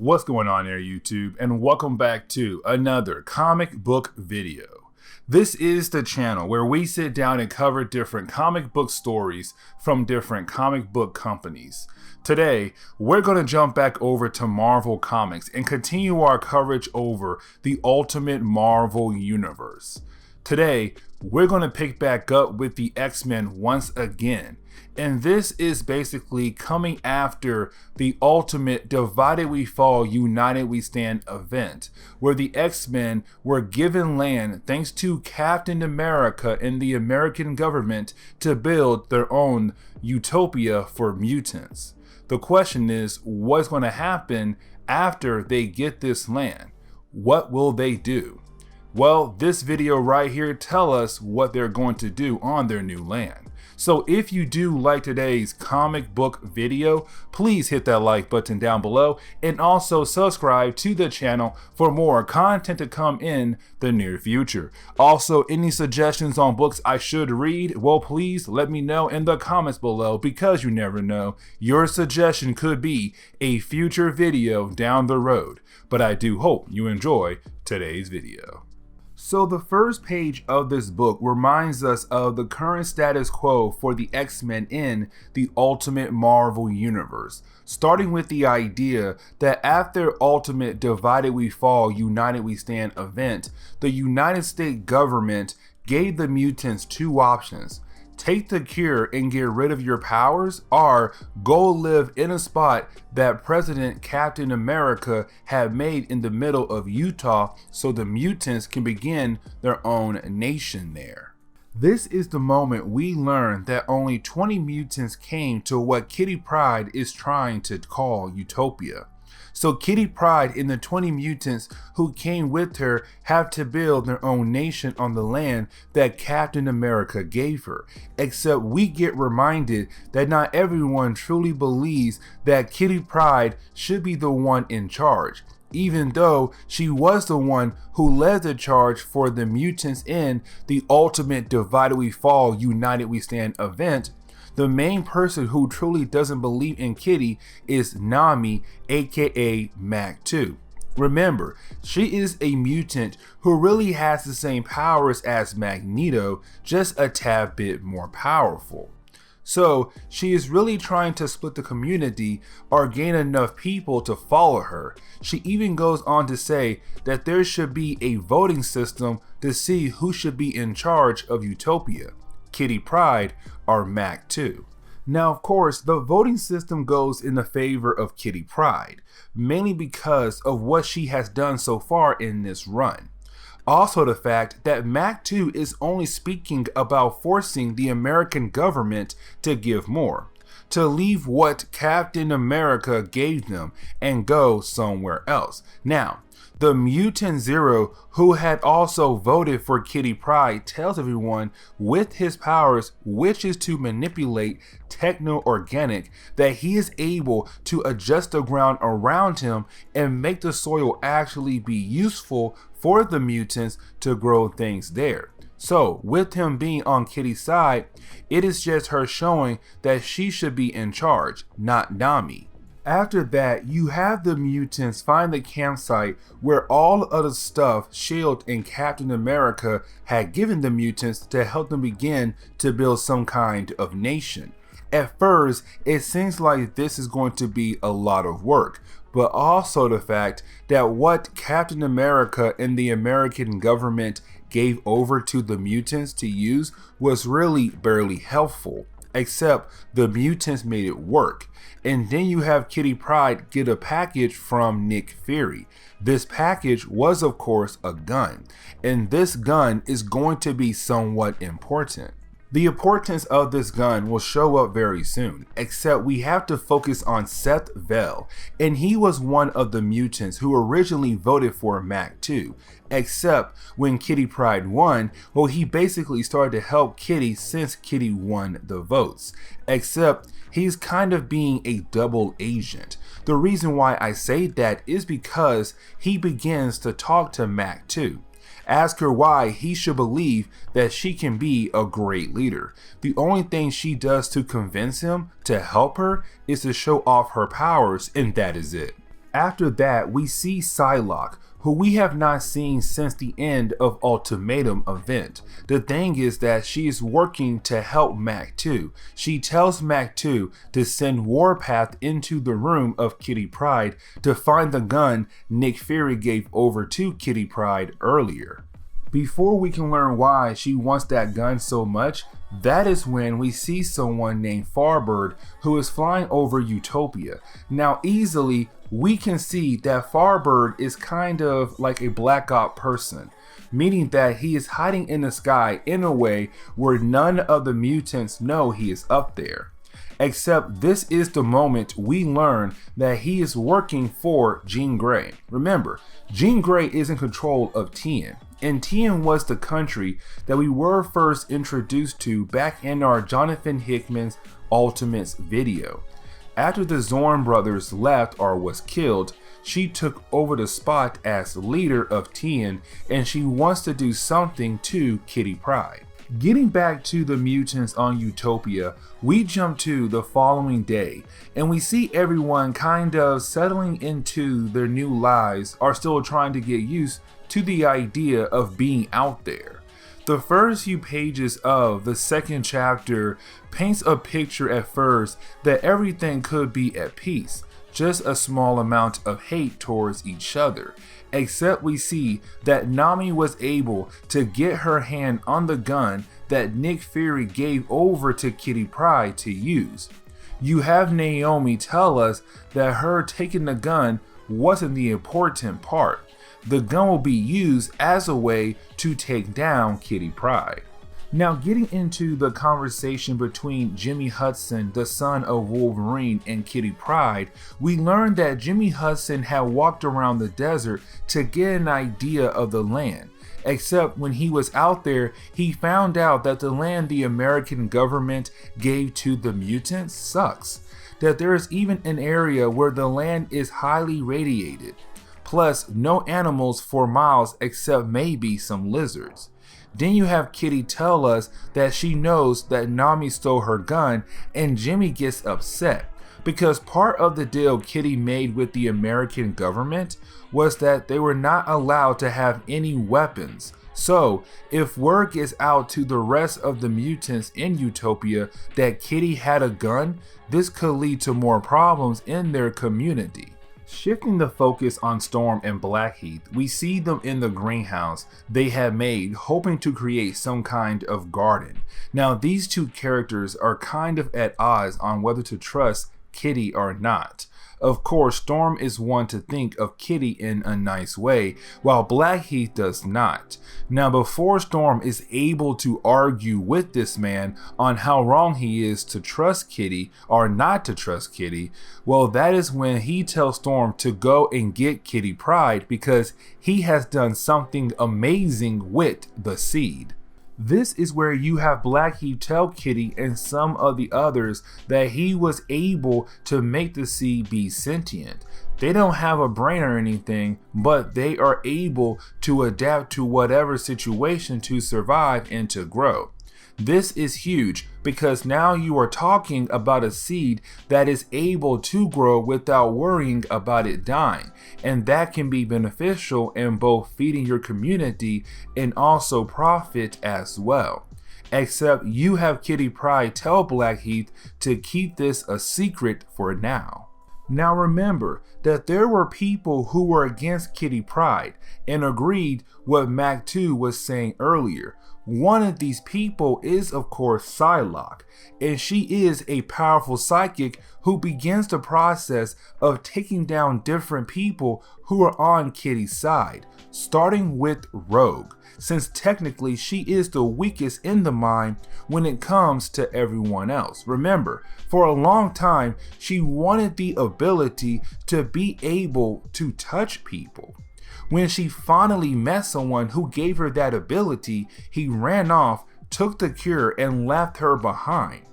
What's going on there, YouTube, and welcome back to another comic book video. This is the channel where we sit down and cover different comic book stories from different comic book companies. Today, we're going to jump back over to Marvel Comics and continue our coverage over the Ultimate Marvel Universe. Today, we're going to pick back up with the X-Men once again. And this is basically coming after the ultimate Divided We Fall, United We Stand event, where the X-Men were given land thanks to Captain America and the American government to build their own Utopia for mutants. The question is, what's going to happen after they get this land? What will they do? Well, this video right here tells us what they're going to do on their new land. So if you do like today's comic book video, please hit that like button down below and also subscribe to the channel for more content to come in the near future. Also, any suggestions on books I should read, well, please let me know in the comments below, because you never know, your suggestion could be a future video down the road. But I do hope you enjoy today's video. So the first page of this book reminds us of the current status quo for the X-Men in the Ultimate Marvel Universe, starting with the idea that after Ultimate Divided We Fall, United We Stand event, the United States government gave the mutants two options: take the cure and get rid of your powers, or go live in a spot that President Captain America had made in the middle of Utah so the mutants can begin their own nation there. This is the moment we learn that only 20 mutants came to what Kitty Pryde is trying to call Utopia. So Kitty Pryde and the 20 mutants who came with her have to build their own nation on the land that Captain America gave her. Except we get reminded that not everyone truly believes that Kitty Pryde should be the one in charge, even though she was the one who led the charge for the mutants in the Ultimate Divided We Fall, United We Stand event. The main person who truly doesn't believe in Kitty is Nami, aka Mach-Two. Remember, she is a mutant who really has the same powers as Magneto, just a tad bit more powerful. So she is really trying to split the community or gain enough people to follow her. She even goes on to say that there should be a voting system to see who should be in charge of Utopia, Kitty Pryde or Mach-Two. Now, of course, the voting system goes in the favor of Kitty Pryde, mainly because of what she has done so far in this run. Also, the fact that Mach-Two is only speaking about forcing the American government to give more, to leave what Captain America gave them and go somewhere else. Now, the Mutant Zero, who had also voted for Kitty Pryde, tells everyone with his powers, which is to manipulate techno-organic, that he is able to adjust the ground around him and make the soil actually be useful for the mutants to grow things there. So, with him being on Kitty's side, it is just her showing that she should be in charge, not Nami. After that, you have the mutants find the campsite where all of the stuff S.H.I.E.L.D. and Captain America had given the mutants to help them begin to build some kind of nation. At first, it seems like this is going to be a lot of work, but also the fact that what Captain America and the American government gave over to the mutants to use was really barely helpful. Except the mutants made it work. And then you have Kitty Pryde get a package from Nick Fury. This package was, of course, a gun, and this gun is going to be somewhat important. The importance of this gun will show up very soon, except we have to focus on Seth Vell, and he was one of the mutants who originally voted for Mach-Two, except when Kitty Pryde won, well, he basically started to help Kitty since Kitty won the votes, except he's kind of being a double agent. The reason why I say that is because he begins to talk to Mach-Two. Ask her why he should believe that she can be a great leader. The only thing she does to convince him to help her is to show off her powers, and that is it. After that, we see Psylocke, who we have not seen since the end of Ultimatum event. The thing is that she is working to help Mach-Two. She tells Mach-Two to send Warpath into the room of Kitty Pryde to find the gun Nick Fury gave over to Kitty Pryde earlier. Before we can learn why she wants that gun so much, that is when we see someone named Farbird who is flying over Utopia. Now easily, we can see that Farbird is kind of like a Black Ops person, meaning that he is hiding in the sky in a way where none of the mutants know he is up there. Except this is the moment we learn that he is working for Jean Grey. Remember, Jean Grey is in control of Tien, and Tien was the country that we were first introduced to back in our Jonathan Hickman's Ultimates video. After the Zorn brothers left or was killed, she took over the spot as leader of Tien, and she wants to do something to Kitty Pryde. Getting back to the mutants on Utopia, we jump to the following day, and we see everyone kind of settling into their new lives or still trying to get used to the idea of being out there. The first few pages of the second chapter paints a picture at first that everything could be at peace, just a small amount of hate towards each other. Except we see that Nami was able to get her hand on the gun that Nick Fury gave over to Kitty Pryde to use. You have Naomi tell us that her taking the gun wasn't the important part. The gun will be used as a way to take down Kitty Pryde. Now getting into the conversation between Jimmy Hudson, the son of Wolverine, and Kitty Pryde, we learned that Jimmy Hudson had walked around the desert to get an idea of the land. Except when he was out there, he found out that the land the American government gave to the mutants sucks. That there is even an area where the land is highly radiated. Plus, no animals for miles except maybe some lizards. Then you have Kitty tell us that she knows that Nami stole her gun, and Jimmy gets upset because part of the deal Kitty made with the American government was that they were not allowed to have any weapons. So, if word gets out to the rest of the mutants in Utopia that Kitty had a gun, this could lead to more problems in their community. Shifting the focus on Storm and Blackheath, we see them in the greenhouse they had made, hoping to create some kind of garden. Now these two characters are kind of at odds on whether to trust Kitty or not. Of course, Storm is one to think of Kitty in a nice way, while Blackheath does not. Now before Storm is able to argue with this man on how wrong he is to trust Kitty or not to trust Kitty, well, that is when he tells Storm to go and get Kitty Pryde because he has done something amazing with the seed. This is where you have Blackheath tell Kitty and some of the others that he was able to make the seed be sentient. They don't have a brain or anything, but they are able to adapt to whatever situation to survive and to grow. This is huge because now you are talking about a seed that is able to grow without worrying about it dying, and that can be beneficial in both feeding your community and also profit as well. Except you have Kitty Pryde tell Blackheath to keep this a secret for now. Now remember that there were people who were against Kitty Pryde and agreed what Mach-Two was saying earlier. One of these people is of course Psylocke, and she is a powerful psychic who begins the process of taking down different people who are on Kitty's side, starting with Rogue, since technically she is the weakest in the mind when it comes to everyone else. Remember, for a long time she wanted the ability to be able to touch people. When she finally met someone who gave her that ability, he ran off, took the cure, and left her behind.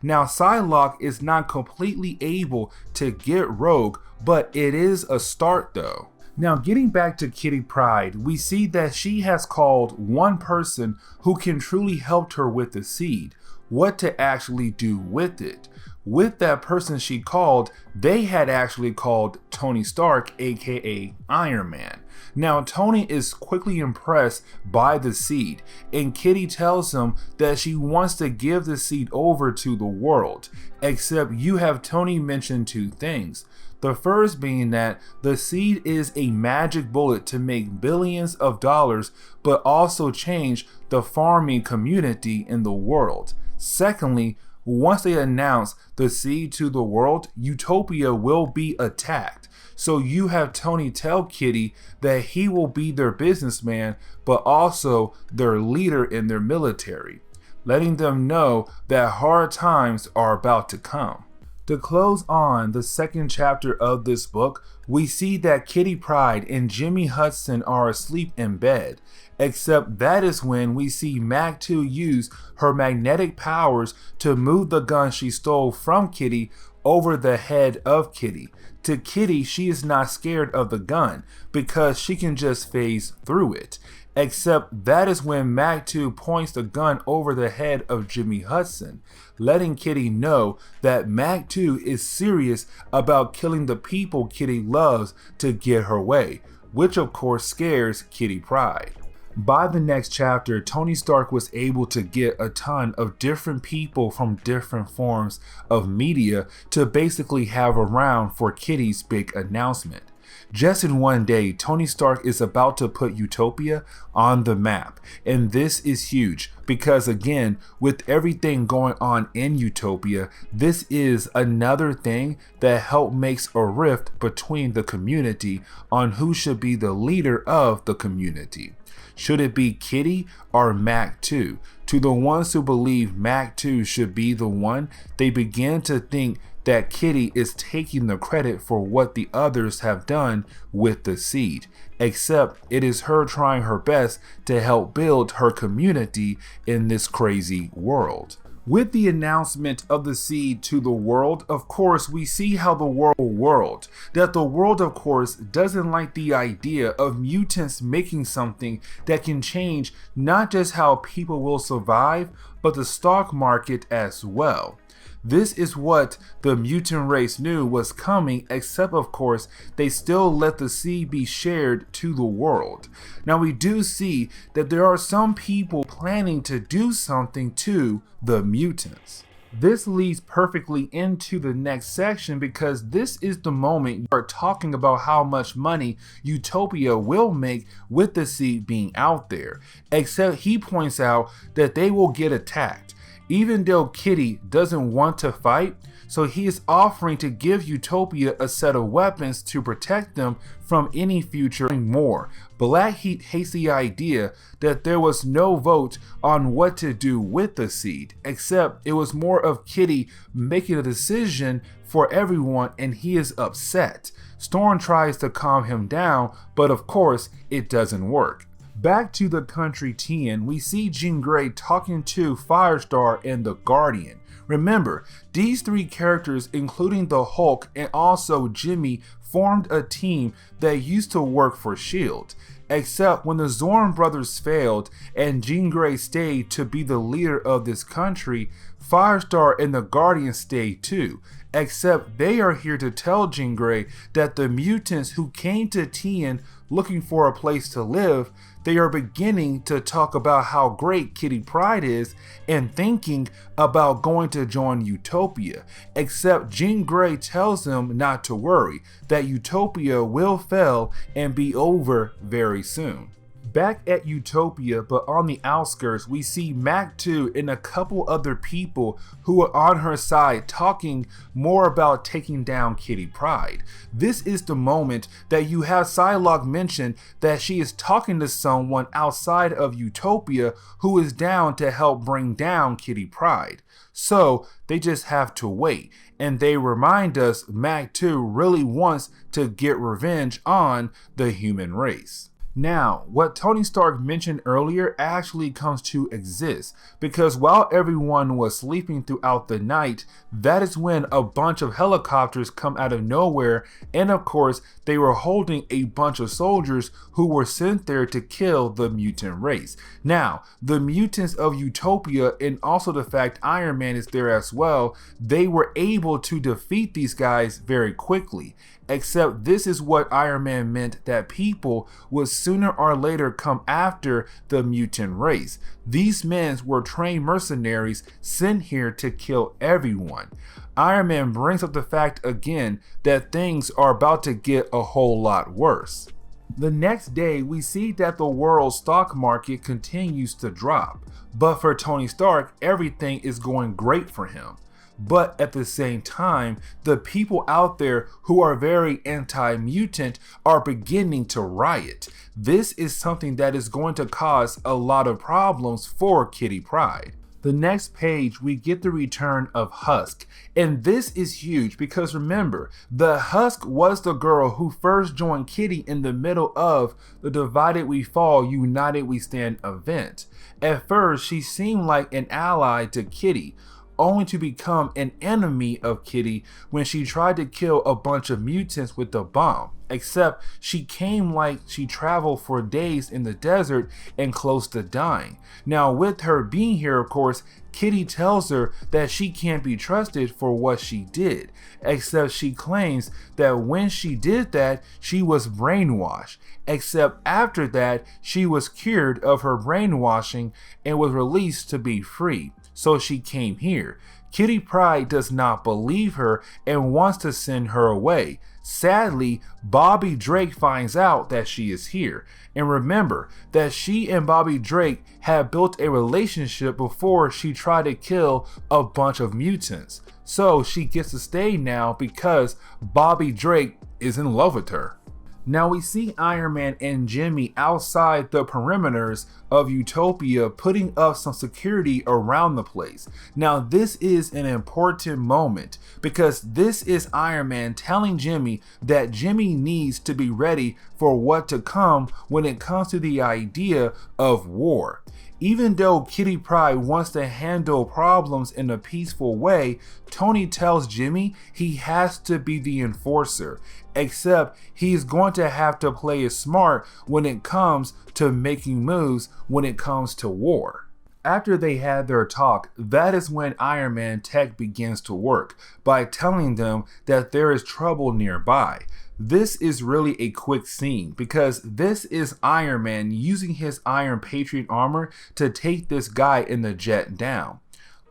Now Psylocke is not completely able to get Rogue, but it is a start though. Now getting back to Kitty Pryde, we see that she has called one person who can truly help her with the seed, what to actually do with it. with that person she called, they had actually called Tony Stark, aka Iron Man. Now, Tony is quickly impressed by the seed, and Kitty tells him that she wants to give the seed over to the world, except you have Tony mention two things. The first being that the seed is a magic bullet to make billions of dollars, but also change the farming community in the world. Secondly, once they announce the seed to the world, Utopia will be attacked. So you have Tony tell Kitty that he will be their businessman, but also their leader in their military, letting them know that hard times are about to come. To close on the second chapter of this book, we see that Kitty Pryde and Jimmy Hudson are asleep in bed, except that is when we see Mach-Two use her magnetic powers to move the gun she stole from Kitty over the head of Kitty. To Kitty, she is not scared of the gun because she can just phase through it. Except that is when Mach-Two points the gun over the head of Jimmy Hudson, letting Kitty know that Mach-Two is serious about killing the people Kitty loves to get her way, which of course scares Kitty Pryde. By the next chapter, Tony Stark was able to get a ton of different people from different forms of media to basically have around for Kitty's big announcement. Just in one day, Tony Stark is about to put Utopia on the map, and this is huge because, again, with everything going on in Utopia, this is another thing that help makes a rift between the community on who should be the leader of the community. Should it be Kitty or Mach-Two? To the ones who believe Mach-Two should be the one, they begin to think that Kitty is taking the credit for what the others have done with the seed, except it is her trying her best to help build her community in this crazy world. With the announcement of the seed to the world, of course, we see how the world, that the world, of course, doesn't like the idea of mutants making something that can change not just how people will survive, but the stock market as well. This is what the mutant race knew was coming, except of course they still let the seed be shared to the world. Now we do see that there are some people planning to do something to the mutants. This leads perfectly into the next section because this is the moment you are talking about how much money Utopia will make with the seed being out there, except he points out that they will get attacked. Even though Kitty doesn't want to fight, so he is offering to give Utopia a set of weapons to protect them from any future war. Blackheat hates the idea that there was no vote on what to do with the seed, except it was more of Kitty making a decision for everyone and he is upset. Storm tries to calm him down, but of course it doesn't work. Back to the country 10, we see Jean Grey talking to Firestar and the Guardian. Remember, these three characters, including the Hulk and also Jimmy, formed a team that used to work for S.H.I.E.L.D. Except when the Zorn brothers failed and Jean Grey stayed to be the leader of this country, Firestar and the Guardian stayed too. Except they are here to tell Jean Grey that the mutants who came to Tien looking for a place to live, they are beginning to talk about how great Kitty Pryde is and thinking about going to join Utopia. Except Jean Grey tells them not to worry, that Utopia will fail and be over very soon. Back at Utopia, but on the outskirts, we see Mach-Two and a couple other people who are on her side talking more about taking down Kitty Pryde. This is the moment that you have Psylocke mention that she is talking to someone outside of Utopia who is down to help bring down Kitty Pryde. So they just have to wait, and they remind us Mach-Two really wants to get revenge on the human race. Now, what Tony Stark mentioned earlier actually comes to exist, because while everyone was sleeping throughout the night, that is when a bunch of helicopters come out of nowhere, and of course, they were holding a bunch of soldiers who were sent there to kill the mutant race. Now, the mutants of Utopia, and also the fact Iron Man is there as well, they were able to defeat these guys very quickly. Except this is what Iron Man meant, that people would sooner or later come after the mutant race. These men were trained mercenaries sent here to kill everyone. Iron Man brings up the fact again that things are about to get a whole lot worse. The next day, we see that the world's stock market continues to drop, but for Tony Stark, everything is going great for him. But at the same time, the people out there who are very anti-mutant are beginning to riot. This is something that is going to cause a lot of problems for Kitty Pryde. The next page, we get the return of Husk, and this is huge because remember, the Husk was the girl who first joined Kitty in the middle of the Divided We Fall, United We Stand event. At first, she seemed like an ally to Kitty, only to become an enemy of Kitty when she tried to kill a bunch of mutants with a bomb. Except she came like she traveled for days in the desert and close to dying. Now with her being here, of course, Kitty tells her that she can't be trusted for what she did, except she claims that when she did that, she was brainwashed. Except after that, she was cured of her brainwashing and was released to be free. So she came here. Kitty Pryde does not believe her and wants to send her away. Sadly, Bobby Drake finds out that she is here. And remember that she and Bobby Drake had built a relationship before she tried to kill a bunch of mutants. So she gets to stay now because Bobby Drake is in love with her. Now we see Iron Man and Jimmy outside the perimeters of Utopia putting up some security around the place. Now this is an important moment because this is Iron Man telling Jimmy that Jimmy needs to be ready for what to come when it comes to the idea of war. Even though Kitty Pryde wants to handle problems in a peaceful way, Tony tells Jimmy he has to be the enforcer, except he's going to have to play it smart when it comes to making moves when it comes to war. After they had their talk, that is when Iron Man tech begins to work by telling them that there is trouble nearby. This is really a quick scene because this is Iron Man using his Iron Patriot armor to take this guy in the jet down.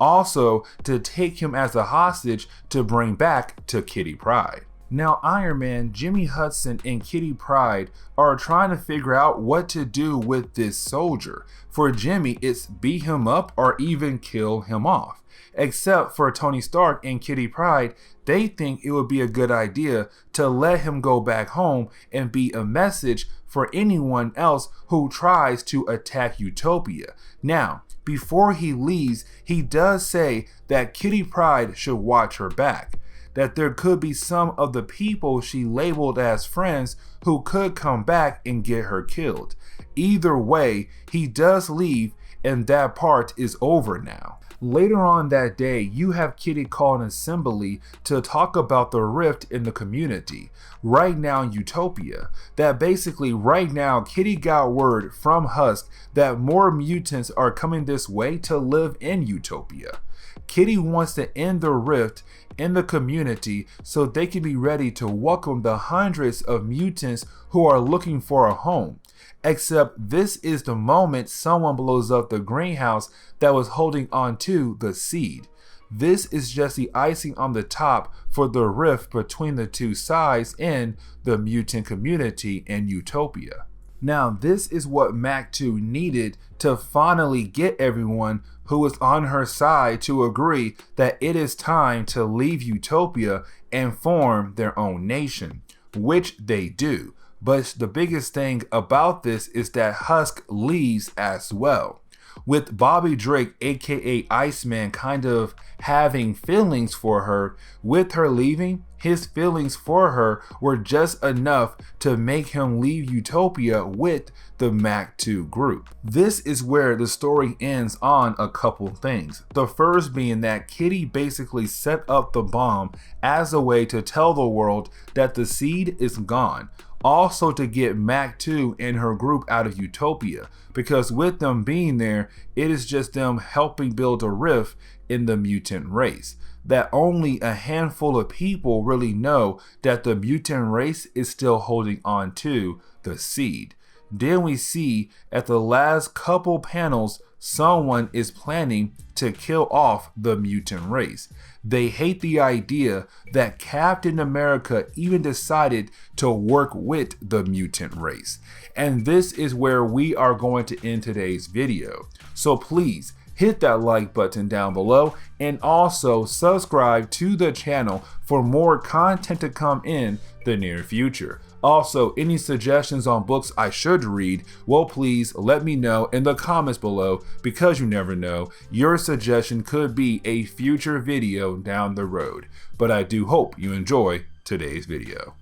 Also to take him as a hostage to bring back to Kitty Pryde. Now Iron Man, Jimmy Hudson, and Kitty Pryde are trying to figure out what to do with this soldier. For Jimmy, it's beat him up or even kill him off. Except for Tony Stark and Kitty Pryde, they think it would be a good idea to let him go back home and be a message for anyone else who tries to attack Utopia. Now, before he leaves, he does say that Kitty Pryde should watch her back, that there could be some of the people she labeled as friends who could come back and get her killed. Either way, he does leave and that part is over now. Later on that day, you have Kitty call an assembly to talk about the rift in the community right now in Utopia. That basically right now Kitty got word from Husk that more mutants are coming this way to live in Utopia. Kitty wants to end the rift in the community so they can be ready to welcome the hundreds of mutants who are looking for a home. Except this is the moment someone blows up the greenhouse that was holding on to the seed. This is just the icing on the top for the rift between the two sides in the mutant community in Utopia. Now this is what Mach-Two needed to finally get everyone who was on her side to agree that it is time to leave Utopia and form their own nation, which they do. But the biggest thing about this is that Husk leaves as well, with Bobby Drake aka Iceman kind of having feelings for her. With her leaving, his feelings for her were just enough to make him leave Utopia with the Mach-Two group. This is where the story ends on a couple things. The first being that Kitty basically set up the bomb as a way to tell the world that the seed is gone. Also to get Mach-Two and her group out of Utopia, because with them being there, it is just them helping build a rift in the mutant race. That only a handful of people really know that the mutant race is still holding on to the seed. Then we see at the last couple panels, someone is planning to kill off the mutant race. They hate the idea that Captain America even decided to work with the mutant race. And this is where we are going to end today's video. So please hit that like button down below and also subscribe to the channel for more content to come in the near future. Also, any suggestions on books I should read, well, please let me know in the comments below, because you never know, your suggestion could be a future video down the road. But I do hope you enjoy today's video.